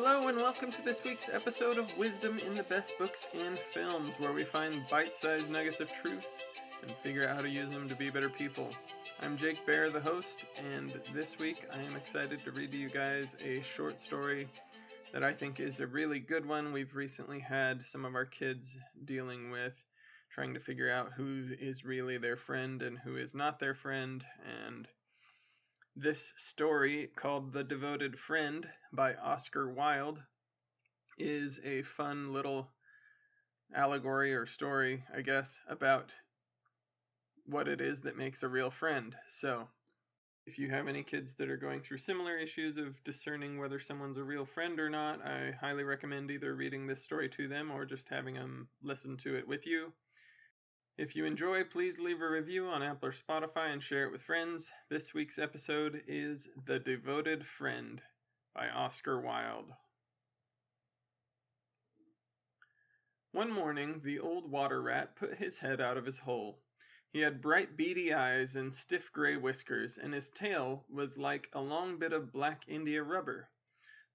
Hello and welcome to this week's episode of Wisdom in the Best Books and Films, where we find bite-sized nuggets of truth and figure out how to use them to be better people. I'm Jake Bear, the host, and this week I am excited to read to you guys a short story that I think is a really good one. We've recently had some of our kids dealing with trying to figure out who is really their friend and who is not their friend, and this story, called The Devoted Friend by Oscar Wilde, is a fun little allegory or story, I guess, about what it is that makes a real friend. So, if you have any kids that are going through similar issues of discerning whether someone's a real friend or not, I highly recommend either reading this story to them or just having them listen to it with you. If you enjoy, please leave a review on Apple or Spotify and share it with friends. This week's episode is The Devoted Friend by Oscar Wilde. One morning, the old water rat put his head out of his hole. He had bright beady eyes and stiff gray whiskers, and his tail was like a long bit of black India rubber.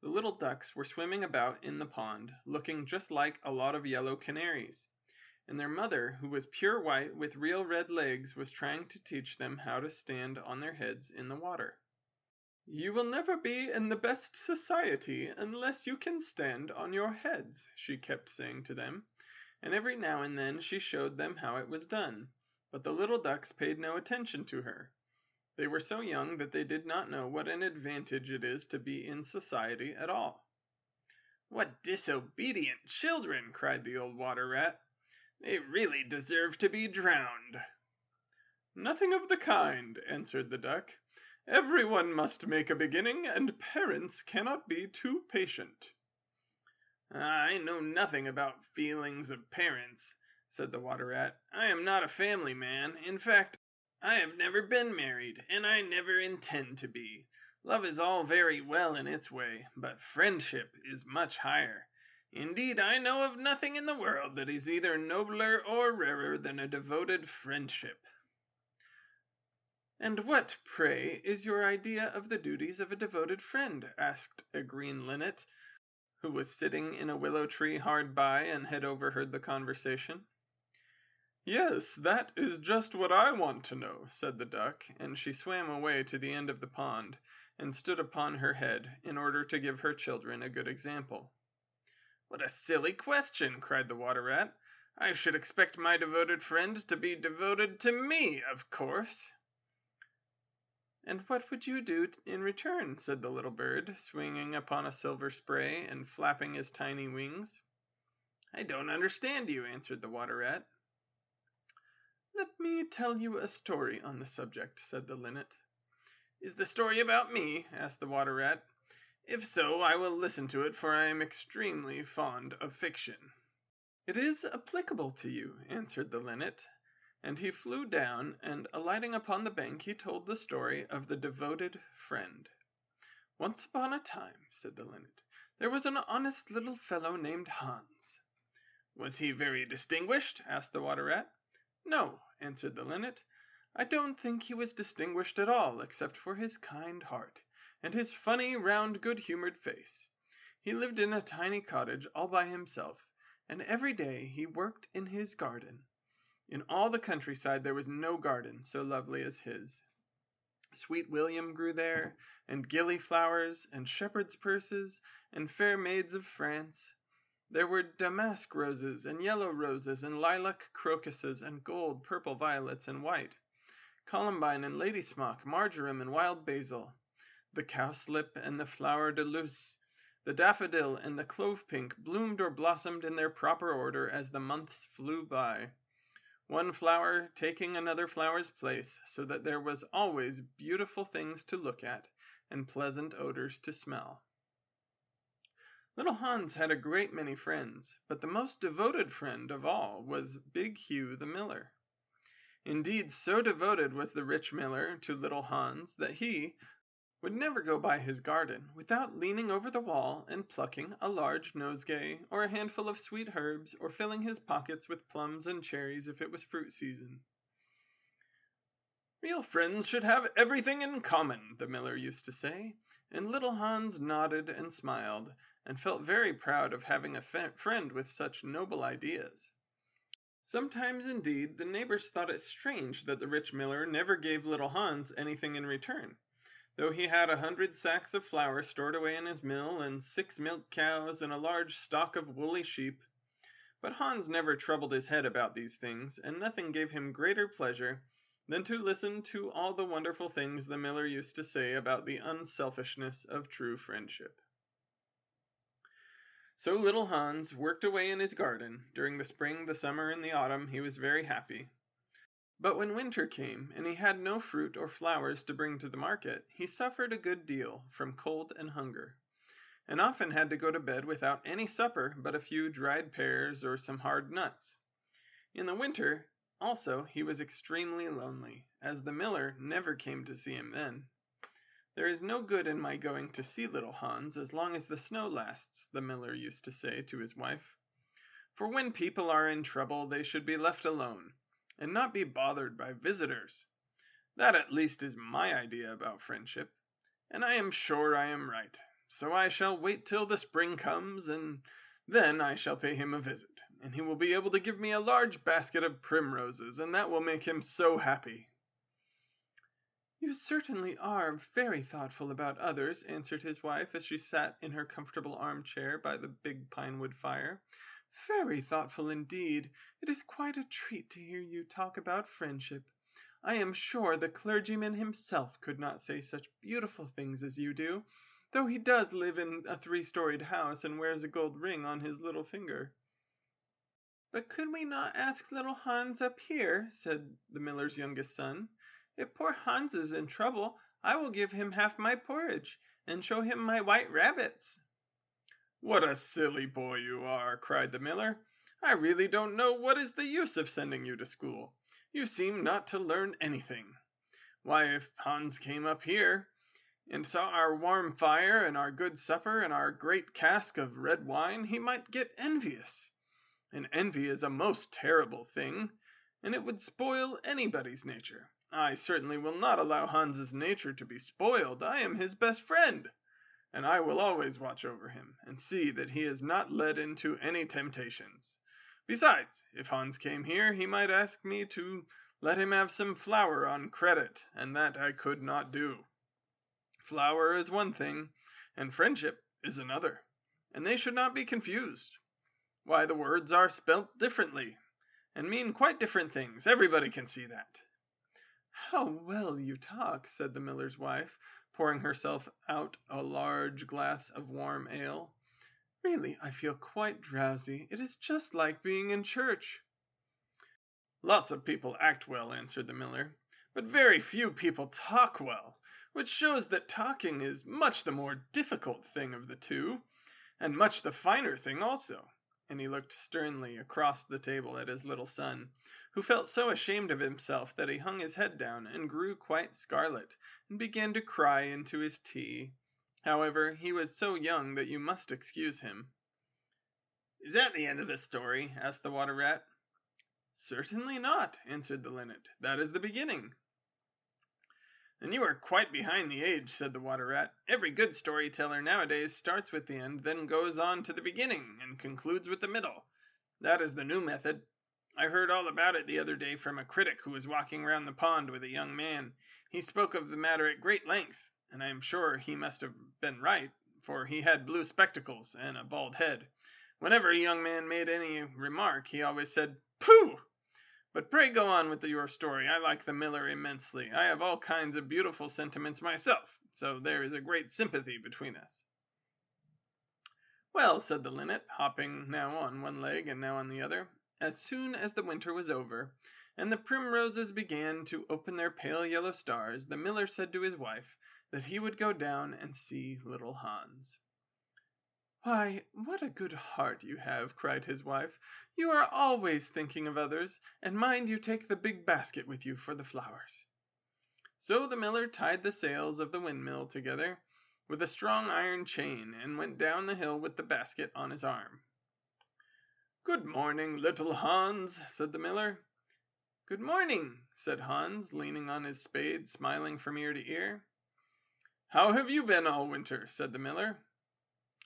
The little ducks were swimming about in the pond, looking just like a lot of yellow canaries, and their mother, who was pure white with real red legs, was trying to teach them how to stand on their heads in the water. "You will never be in the best society unless you can stand on your heads," she kept saying to them, and every now and then she showed them how it was done, but the little ducks paid no attention to her. They were so young that they did not know what an advantage it is to be in society at all. "What disobedient children!" cried the old water rat. "They really deserve to be drowned." "Nothing of the kind," answered the duck. "Everyone must make a beginning, and parents cannot be too patient." "I know nothing about feelings of parents," said the water rat. "I am not a family man. In fact, I have never been married, and I never intend to be. Love is all very well in its way, but friendship is much higher. Indeed, I know of nothing in the world that is either nobler or rarer than a devoted friendship." "And what, pray, is your idea of the duties of a devoted friend?" asked a green linnet, who was sitting in a willow tree hard by and had overheard the conversation. "Yes, that is just what I want to know," said the duck, and she swam away to the end of the pond and stood upon her head in order to give her children a good example. "What a silly question!" cried the water rat. "I should expect my devoted friend to be devoted to me, of course." "And what would you do in return?" said the little bird, swinging upon a silver spray and flapping his tiny wings. "I don't understand you," answered the water rat. "Let me tell you a story on the subject," said the linnet. "Is the story about me?" asked the water rat. "If so, I will listen to it, for I am extremely fond of fiction." "It is applicable to you," answered the linnet, and he flew down, and alighting upon the bank he told the story of the devoted friend. "Once upon a time," said the linnet, "there was an honest little fellow named Hans." "Was he very distinguished?" asked the water rat. "No," answered the linnet, "I don't think he was distinguished at all, except for his kind heart, and his funny, round, good-humored face. He lived in a tiny cottage all by himself, and every day he worked in his garden. In all the countryside there was no garden so lovely as his. Sweet William grew there, and gillyflowers, and shepherd's purses, and fair maids of France. There were damask roses, and yellow roses, and lilac crocuses, and gold, purple violets, and white, columbine and ladysmock, marjoram and wild basil, the cowslip and the flower de luce, the daffodil and the clove-pink bloomed or blossomed in their proper order as the months flew by, one flower taking another flower's place, so that there was always beautiful things to look at and pleasant odors to smell. Little Hans had a great many friends, but the most devoted friend of all was Big Hugh the miller. Indeed, so devoted was the rich miller to little Hans that he would never go by his garden without leaning over the wall and plucking a large nosegay or a handful of sweet herbs, or filling his pockets with plums and cherries if it was fruit season. "Real friends should have everything in common," the miller used to say, and little Hans nodded and smiled, and felt very proud of having a friend with such noble ideas. Sometimes, indeed, the neighbors thought it strange that the rich miller never gave little Hans anything in return, though he had 100 sacks of flour stored away in his mill, and 6 milk cows, and a large stock of woolly sheep. But Hans never troubled his head about these things, and nothing gave him greater pleasure than to listen to all the wonderful things the miller used to say about the unselfishness of true friendship. So little Hans worked away in his garden. During the spring, the summer, and the autumn he was very happy. But when winter came, and he had no fruit or flowers to bring to the market, he suffered a good deal from cold and hunger, and often had to go to bed without any supper but a few dried pears or some hard nuts. In the winter, also, he was extremely lonely, as the miller never came to see him then. "There is no good in my going to see little Hans as long as the snow lasts," the miller used to say to his wife. "For when people are in trouble they should be left alone, and not be bothered by visitors. That at least is my idea about friendship, and I am sure I am right. So I shall wait till the spring comes, and then I shall pay him a visit, and he will be able to give me a large basket of primroses, and that will make him so happy." "You certainly are very thoughtful about others," answered his wife as she sat in her comfortable armchair by the big pinewood fire. "Very thoughtful indeed. It is quite a treat to hear you talk about friendship. I am sure the clergyman himself could not say such beautiful things as you do, though he does live in a 3-storied house and wears a gold ring on his little finger." "But could we not ask little Hans up here?" said the miller's youngest son. "If poor Hans is in trouble, I will give him half my porridge, and show him my white rabbits." "What a silly boy you are!" cried the miller. "I really don't know what is the use of sending you to school. You seem not to learn anything. Why, if Hans came up here, and saw our warm fire, and our good supper, and our great cask of red wine, he might get envious. And envy is a most terrible thing, and it would spoil anybody's nature. I certainly will not allow Hans's nature to be spoiled. I am his best friend, and I will always watch over him, and see that he is not led into any temptations. Besides, if Hans came here, he might ask me to let him have some flour on credit, and that I could not do. Flour is one thing, and friendship is another, and they should not be confused. Why, the words are spelt differently, and mean quite different things. Everybody can see that." "How well you talk," said the miller's wife, pouring herself out a large glass of warm ale. "Really, I feel quite drowsy. It is just like being in church." "Lots of people act well," answered the miller, "but very few people talk well, which shows that talking is much the more difficult thing of the two, and much the finer thing also." And he looked sternly across the table at his little son, who felt so ashamed of himself that he hung his head down and grew quite scarlet, and began to cry into his tea. However, he was so young that you must excuse him. "Is that the end of the story?" asked the water rat. "Certainly not," answered the linnet. "That is the beginning." "Then you are quite behind the age," said the water rat. "Every good storyteller nowadays starts with the end, then goes on to the beginning, and concludes with the middle. That is the new method. I heard all about it the other day from a critic who was walking round the pond with a young man. He spoke of the matter at great length, and I am sure he must have been right, for he had blue spectacles and a bald head. Whenever a young man made any remark, he always said, 'Pooh!' But pray go on with your story. I like the miller immensely. I have all kinds of beautiful sentiments myself, so there is a great sympathy between us." "Well," said the linnet, hopping now on one leg and now on the other, "as soon as the winter was over, and the primroses began to open their pale yellow stars, the miller said to his wife that he would go down and see little Hans." "Why, what a good heart you have," cried his wife. "You are always thinking of others, and mind you take the big basket with you for the flowers." So the miller tied the sails of the windmill together with a strong iron chain, and went down the hill with the basket on his arm. "Good morning, little Hans," said the miller. "Good morning," said Hans, leaning on his spade, smiling from ear to ear. "How have you been all winter?" said the miller.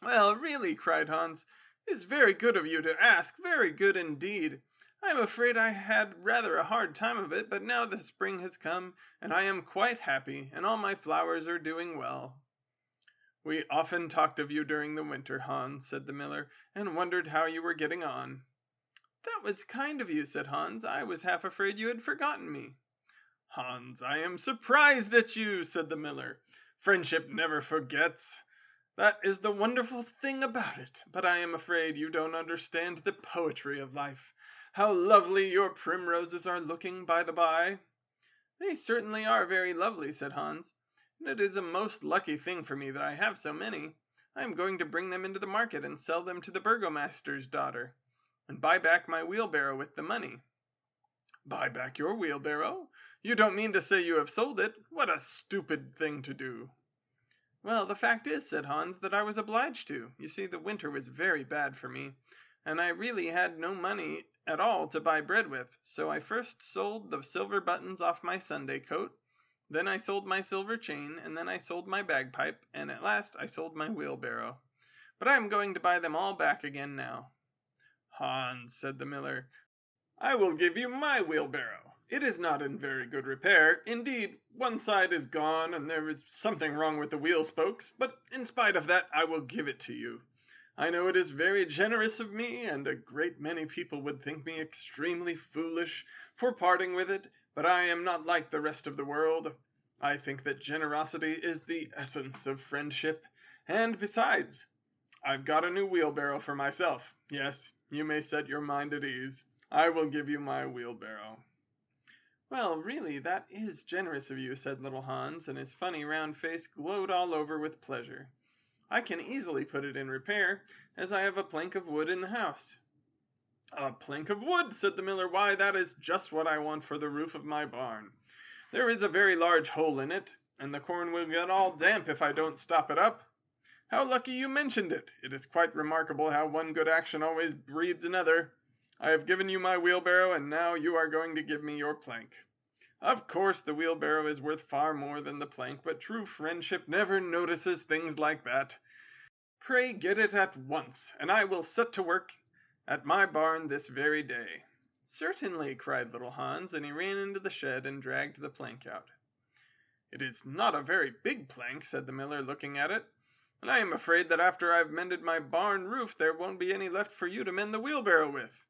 "Well, really," cried Hans, "it is very good of you to ask, very good indeed. I am afraid I had rather a hard time of it, but now the spring has come, and I am quite happy, and all my flowers are doing well." "We often talked of you during the winter, Hans," said the miller, "and wondered how you were getting on." "That was kind of you," said Hans. "I was half afraid you had forgotten me." "Hans, I am surprised at you," said the miller. "Friendship never forgets. That is the wonderful thing about it. But I am afraid you don't understand the poetry of life. How lovely your primroses are looking, by the by." "They certainly are very lovely," said Hans, "and it is a most lucky thing for me that I have so many. I am going to bring them into the market and sell them to the burgomaster's daughter, and buy back my wheelbarrow with the money." "Buy back your wheelbarrow? You don't mean to say you have sold it? What a stupid thing to do!" "Well, the fact is," said Hans, "that I was obliged to. You see, the winter was very bad for me, and I really had no money at all to buy bread with, so I first sold the silver buttons off my Sunday coat, then I sold my silver chain, and then I sold my bagpipe, and at last I sold my wheelbarrow. But I am going to buy them all back again now." "Hans," said the miller, "I will give you my wheelbarrow. It is not in very good repair. Indeed, one side is gone and there is something wrong with the wheel spokes, but in spite of that I will give it to you. I know it is very generous of me, and a great many people would think me extremely foolish for parting with it, but I am not like the rest of the world. I think that generosity is the essence of friendship, and besides, I've got a new wheelbarrow for myself. Yes, you may set your mind at ease. I will give you my wheelbarrow." "Well, really, that is generous of you," said little Hans, and his funny round face glowed all over with pleasure. "I can easily put it in repair, as I have a plank of wood in the house." "A plank of wood!" said the miller. "Why, that is just what I want for the roof of my barn. There is a very large hole in it, and the corn will get all damp if I don't stop it up. How lucky you mentioned it! It is quite remarkable how one good action always breeds another. I have given you my wheelbarrow, and now you are going to give me your plank. Of course the wheelbarrow is worth far more than the plank, but true friendship never notices things like that. Pray get it at once, and I will set to work at my barn this very day." "Certainly," cried little Hans, and he ran into the shed and dragged the plank out. "It is not a very big plank," said the miller, looking at it, "and I am afraid that after I've mended my barn roof there won't be any left for you to mend the wheelbarrow with.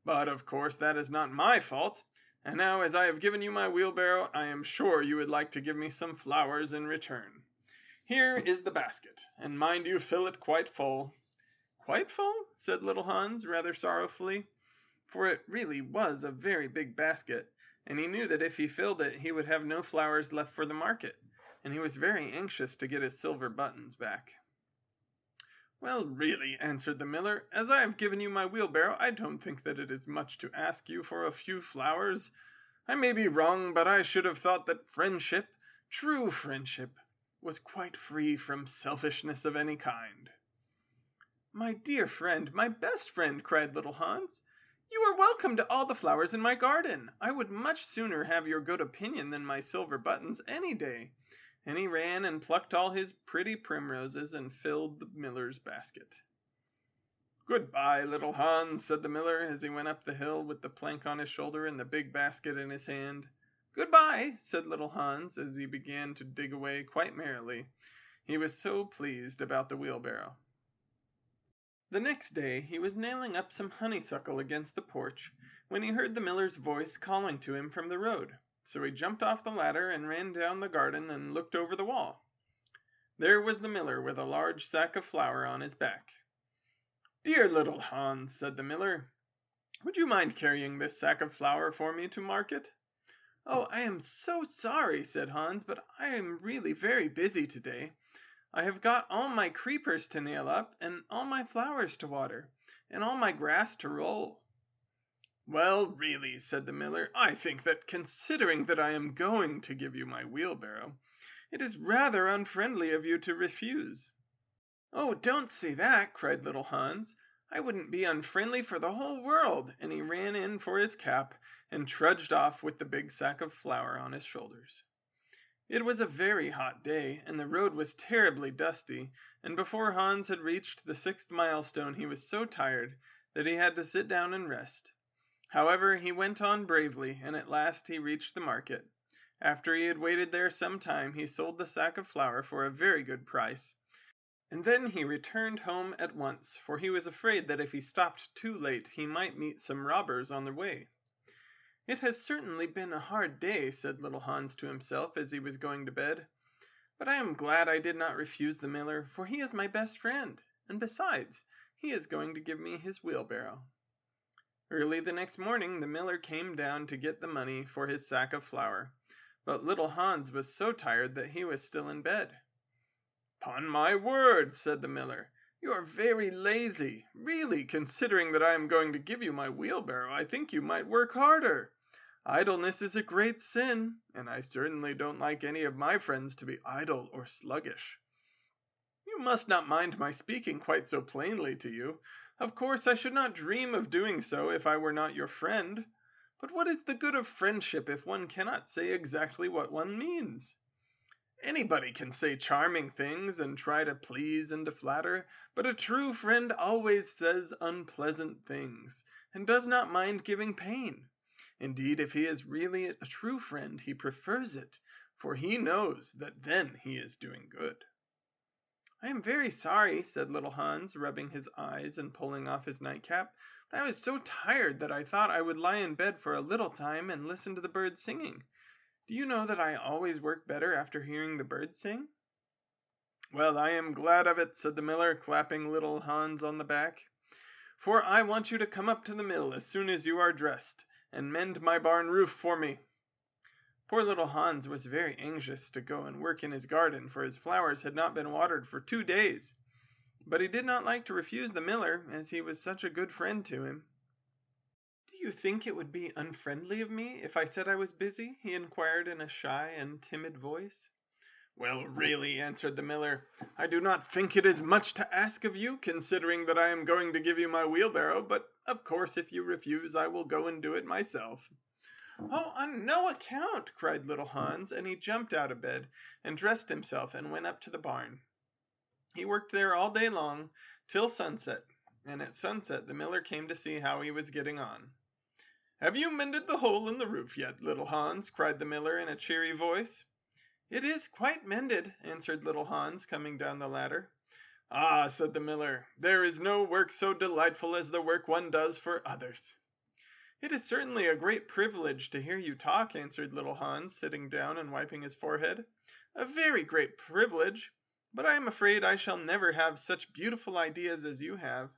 But of course that is not my fault, and now as I have given you my wheelbarrow I am sure you would like to give me some flowers in return. Here is the basket, and mind you fill it quite full." "Quite full?" said little Hans, rather sorrowfully, for it really was a very big basket, and he knew that if he filled it he would have no flowers left for the market, and he was very anxious to get his silver buttons back. "Well, really," answered the miller, "as I have given you my wheelbarrow, I don't think that it is much to ask you for a few flowers. I may be wrong, but I should have thought that friendship, true friendship, was quite free from selfishness of any kind." "My dear friend, my best friend," cried little Hans, "you are welcome to all the flowers in my garden. I would much sooner have your good opinion than my silver buttons any day." And he ran and plucked all his pretty primroses and filled the miller's basket. "Goodbye, little Hans," said the miller as he went up the hill with the plank on his shoulder and the big basket in his hand. "Goodbye," said little Hans as he began to dig away quite merrily. He was so pleased about the wheelbarrow. The next day he was nailing up some honeysuckle against the porch when he heard the miller's voice calling to him from the road. So he jumped off the ladder and ran down the garden and looked over the wall. There was the miller with a large sack of flour on his back. "Dear little Hans," said the miller, "would you mind carrying this sack of flour for me to market?" "Oh, I am so sorry," said Hans, "but I am really very busy today. I have got all my creepers to nail up, and all my flowers to water, and all my grass to roll." "Well, really," said the miller, "I think that considering that I am going to give you my wheelbarrow, it is rather unfriendly of you to refuse." "Oh, don't say that," cried little Hans. "I wouldn't be unfriendly for the whole world," and he ran in for his cap and trudged off with the big sack of flour on his shoulders. It was a very hot day, and the road was terribly dusty, and before Hans had reached the 6th milestone he was so tired that he had to sit down and rest. However, he went on bravely, and at last he reached the market. After he had waited there some time, he sold the sack of flour for a very good price, and then he returned home at once, for he was afraid that if he stopped too late he might meet some robbers on the way. "It has certainly been a hard day," said little Hans to himself as he was going to bed, "but I am glad I did not refuse the miller, for he is my best friend, and besides, he is going to give me his wheelbarrow." Early the next morning the miller came down to get the money for his sack of flour, but little Hans was so tired that he was still in bed. "'Pon my word," said the miller, "you are very lazy. Really, considering that I am going to give you my wheelbarrow, I think you might work harder. Idleness is a great sin, and I certainly don't like any of my friends to be idle or sluggish. You must not mind my speaking quite so plainly to you. Of course, I should not dream of doing so if I were not your friend. But what is the good of friendship if one cannot say exactly what one means? Anybody can say charming things and try to please and to flatter, but a true friend always says unpleasant things, and does not mind giving pain. Indeed, if he is really a true friend, he prefers it, for he knows that then he is doing good." "I am very sorry," said little Hans, rubbing his eyes and pulling off his nightcap, "but I was so tired that I thought I would lie in bed for a little time and listen to the birds singing. Do you know that I always work better after hearing the birds sing?" "Well, I am glad of it," said the miller, clapping little Hans on the back, "for I want you to come up to the mill as soon as you are dressed, and mend my barn roof for me." Poor little Hans was very anxious to go and work in his garden, for his flowers had not been watered for 2 days. But he did not like to refuse the miller, as he was such a good friend to him. "Do you think it would be unfriendly of me if I said I was busy?" he inquired in a shy and timid voice. "Well, really," answered the miller, "I do not think it is much to ask of you, considering that I am going to give you my wheelbarrow, but of course if you refuse I will go and do it myself." "Oh, on no account!" cried little Hans, and he jumped out of bed and dressed himself and went up to the barn. He worked there all day long till sunset, and at sunset the miller came to see how he was getting on. "Have you mended the hole in the roof yet, little Hans?" cried the miller in a cheery voice. "It is quite mended," answered little Hans, coming down the ladder. "Ah," said the miller, "there is no work so delightful as the work one does for others." "It is certainly a great privilege to hear you talk," answered little Hans, sitting down and wiping his forehead. "A very great privilege, but I am afraid I shall never have such beautiful ideas as you have."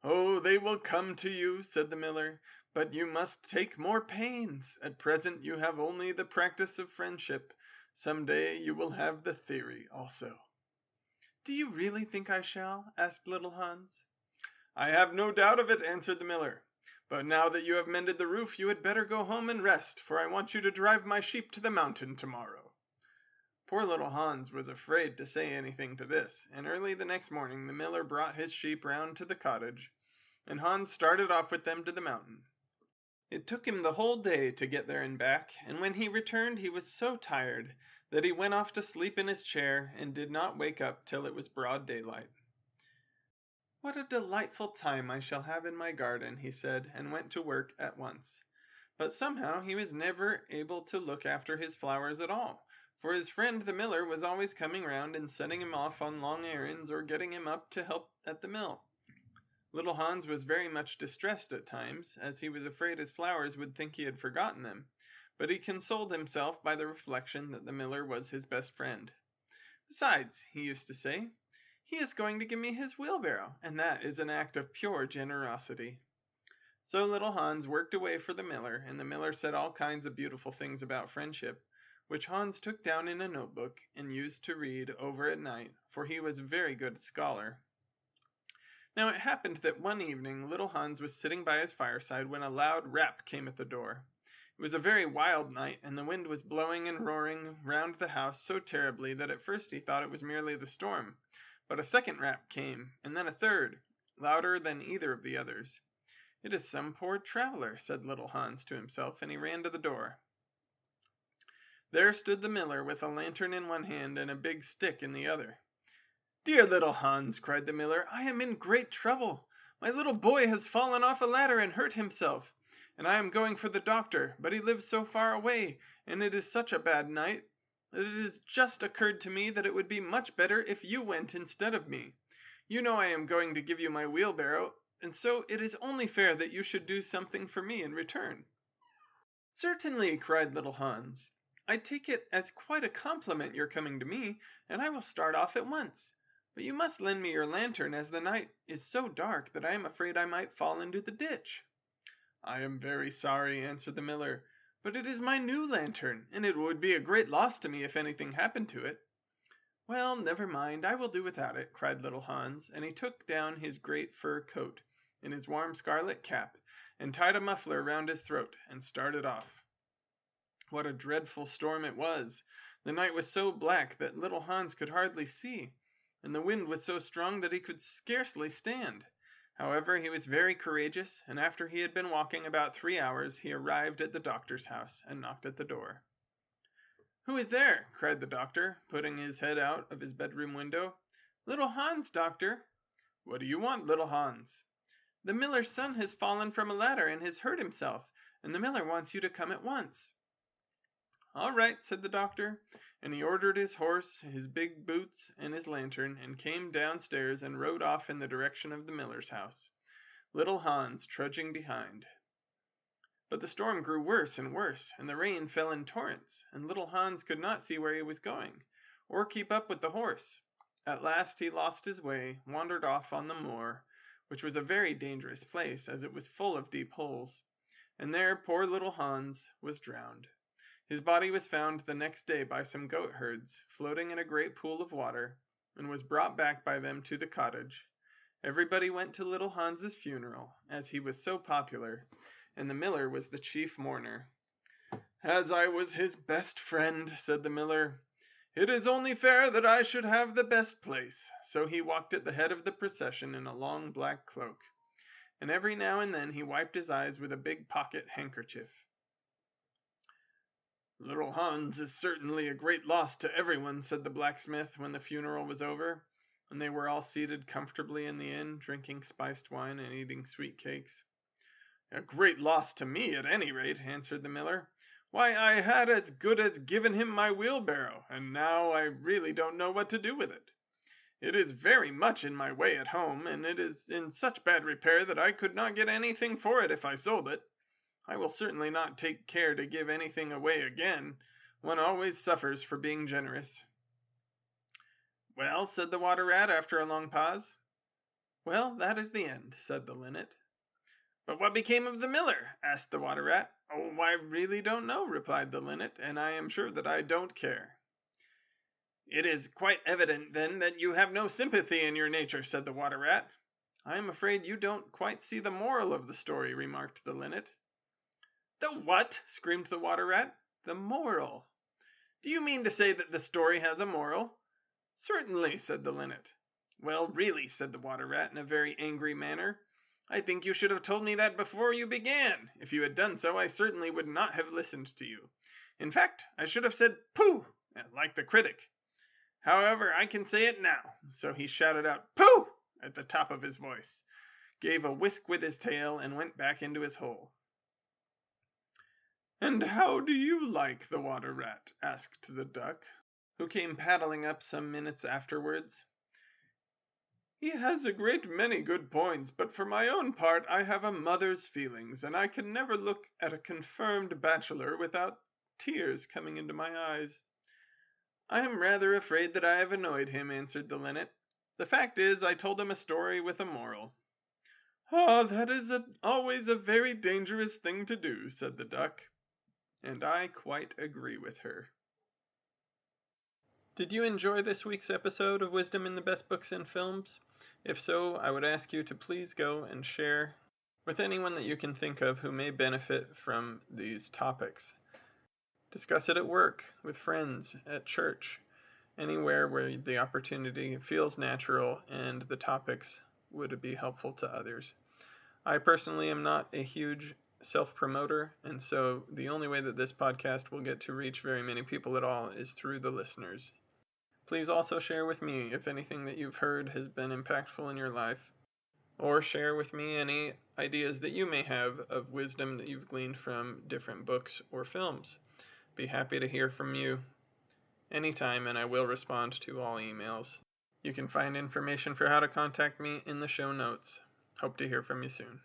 "Oh, they will come to you," said the miller, "but you must take more pains. At present you have only the practice of friendship. Some day you will have the theory also." "Do you really think I shall?" asked little Hans. "I have no doubt of it," answered the miller. "But now that you have mended the roof, you had better go home and rest, for I want you to drive my sheep to the mountain tomorrow." Poor little Hans was afraid to say anything to this, and early the next morning the miller brought his sheep round to the cottage, and Hans started off with them to the mountain. It took him the whole day to get there and back, and when he returned he was so tired that he went off to sleep in his chair and did not wake up till it was broad daylight. "What a delightful time I shall have in my garden," he said, and went to work at once. But somehow he was never able to look after his flowers at all, for his friend the miller was always coming round and sending him off on long errands or getting him up to help at the mill. Little Hans was very much distressed at times, as he was afraid his flowers would think he had forgotten them, but he consoled himself by the reflection that the miller was his best friend. "Besides," he used to say, "he is going to give me his wheelbarrow, and that is an act of pure generosity." So little Hans worked away for the miller, and the miller said all kinds of beautiful things about friendship, which Hans took down in a notebook and used to read over at night, for he was a very good scholar. Now it happened that one evening little Hans was sitting by his fireside when a loud rap came at the door. It was a very wild night, and the wind was blowing and roaring round the house so terribly that at first he thought it was merely the storm. But a second rap came, and then a third, louder than either of the others. "It is some poor traveler," said little Hans to himself, and he ran to the door. There stood the miller with a lantern in one hand and a big stick in the other. "Dear little Hans," cried the miller, "I am in great trouble. My little boy has fallen off a ladder and hurt himself, and I am going for the doctor, but he lives so far away, and it is such a bad night, that it has just occurred to me that it would be much better if you went instead of me. You know I am going to give you my wheelbarrow, and so it is only fair that you should do something for me in return." "Certainly," cried little Hans. "I take it as quite a compliment your coming to me, and I will start off at once. But you must lend me your lantern, as the night is so dark that I am afraid I might fall into the ditch." "I am very sorry," answered the miller, "but it is my new lantern, and it would be a great loss to me if anything happened to it." "Well, never mind, I will do without it," cried little Hans, and he took down his great fur coat and his warm scarlet cap, and tied a muffler round his throat, and started off. What a dreadful storm it was! The night was so black that little Hans could hardly see, and the wind was so strong that he could scarcely stand. However, he was very courageous, and after he had been walking about 3 hours, he arrived at the doctor's house and knocked at the door. "Who is there?" cried the doctor, putting his head out of his bedroom window. "Little Hans, doctor." "What do you want, little Hans?" "The miller's son has fallen from a ladder and has hurt himself, and the miller wants you to come at once." "All right," said the doctor, and he ordered his horse, his big boots, and his lantern, and came downstairs and rode off in the direction of the miller's house, little Hans trudging behind. But the storm grew worse and worse, and the rain fell in torrents, and little Hans could not see where he was going, or keep up with the horse. At last he lost his way, wandered off on the moor, which was a very dangerous place, as it was full of deep holes, and there poor little Hans was drowned. His body was found the next day by some goatherds, floating in a great pool of water, and was brought back by them to the cottage. Everybody went to little Hans's funeral, as he was so popular, and the miller was the chief mourner. "As I was his best friend," said the miller, "it is only fair that I should have the best place." So he walked at the head of the procession in a long black cloak, and every now and then he wiped his eyes with a big pocket handkerchief. "Little Hans is certainly a great loss to everyone," said the blacksmith when the funeral was over, and they were all seated comfortably in the inn, drinking spiced wine and eating sweet cakes. "A great loss to me, at any rate," answered the miller. "Why, I had as good as given him my wheelbarrow, and now I really don't know what to do with it. It is very much in my way at home, and it is in such bad repair that I could not get anything for it if I sold it. I will certainly not take care to give anything away again. One always suffers for being generous." "Well," said the water rat after a long pause. "Well, that is the end," said the linnet. "But what became of the miller?" asked the water rat. "Oh, I really don't know," replied the linnet, "and I am sure that I don't care." "It is quite evident, then, that you have no sympathy in your nature," said the water rat. "I am afraid you don't quite see the moral of the story," remarked the linnet. "The what?" screamed the water rat. "The moral. Do you mean to say that the story has a moral?" "Certainly," said the linnet. "Well, really," said the water rat in a very angry manner, "I think you should have told me that before you began. If you had done so, I certainly would not have listened to you. In fact, I should have said 'Pooh!' like the critic. However, I can say it now." So he shouted out "Pooh!" at the top of his voice, gave a whisk with his tail, and went back into his hole. "And how do you like the water rat?" asked the duck, who came paddling up some minutes afterwards. "He has a great many good points, but for my own part I have a mother's feelings, and I can never look at a confirmed bachelor without tears coming into my eyes." "I am rather afraid that I have annoyed him," answered the linnet. "The fact is, I told him a story with a moral." "Ah, that is always a very dangerous thing to do," said the duck. And I quite agree with her. Did you enjoy this week's episode of Wisdom in the Best Books and Films? If so, I would ask you to please go and share with anyone that you can think of who may benefit from these topics. Discuss it at work, with friends, at church, anywhere where the opportunity feels natural and the topics would be helpful to others. I personally am not a huge self-promoter, and so the only way that this podcast will get to reach very many people at all is through the listeners. Please also share with me if anything that you've heard has been impactful in your life, or share with me any ideas that you may have of wisdom that you've gleaned from different books or films. Be happy to hear from you anytime, and I will respond to all emails. You can find information for how to contact me in the show notes. Hope to hear from you soon.